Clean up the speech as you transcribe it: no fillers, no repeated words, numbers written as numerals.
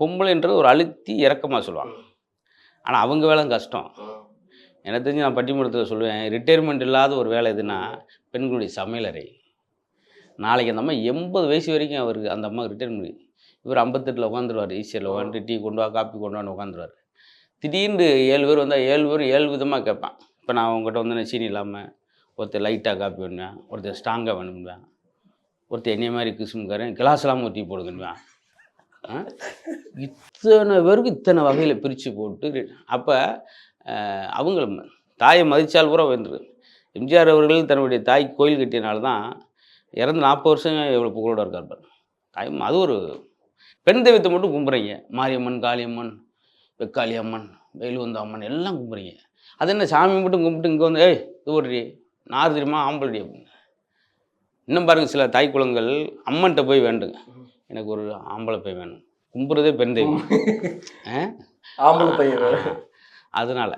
பொம்பளைன்றது ஒரு அழுத்தி இறக்கமாக சொல்லுவாங்க. ஆனால் அவங்க வேலை கஷ்டம். எனக்கு தெரிஞ்சு நான் பட்டிமன்றத்தில் சொல்லுவேன், ரிட்டையர்மெண்ட் இல்லாத ஒரு வேலை எதுன்னா பெண்களுடைய சமையலறை. நாளைக்கு அந்த அம்மா 80 வயசு வரைக்கும் அவருக்கு அந்த அம்மாவுக்கு ரிட்டையர்மெண்ட். இவர் 58 உட்காந்துருவார். ஈஸியில் உட்காந்துட்டு டீ கொண்டு வா, காப்பி கொண்டு வான்னு உட்காந்துருவார். திடீர்னு 7 பேர் வந்தால் 7 பேரும் 7 விதமாக கேட்பான். இப்போ நான் உங்கள்கிட்ட வந்து சீனி இல்லாமல், ஒருத்தர் லைட்டாக காப்பி வேணுவேன், ஒருத்தர் ஸ்ட்ராங்காக வேணும்பேன், ஒருத்தர் என்னைய மாதிரி கிசுமுக்காரன் கிளாஸ் இல்லாமல் ஒரு டீ போடுங்கன்னுவேன். இத்தனை பேருக்கு இத்தனை வகையில் பிரித்து போட்டு அப்போ அவங்கள தாயை மதித்தால் கூட வந்துரு. எம்ஜிஆர் அவர்கள் தன்னுடைய தாய் கோயில் கட்டியனால தான் இறந்து 40 வருஷம் எவ்வளோ புகழோட இருக்கார் பாரு. தாய் அது ஒரு பெண் தெய்வத்தை மட்டும் கும்பிட்றீங்க. மாரியம்மன், காளியம்மன், வெக்காளி அம்மன், வேலுவந்த அம்மன் எல்லாம் கும்பிட்றீங்க. அது என்ன சாமி மட்டும் கும்பிட்டு இங்கே வந்து இது ஒரு நார் தெரியுமா ஆம்பளடி அப்படின்னு. இன்னும் பாருங்கள், சில தாய் குலங்கள் அம்மன்கிட்ட போய் வேண்டுங்க, எனக்கு ஒரு ஆம்பளை பையன் வேணும். கும்பிட்றதே பெண் தெய்வம். ஆம்பளை பையன். அதனால்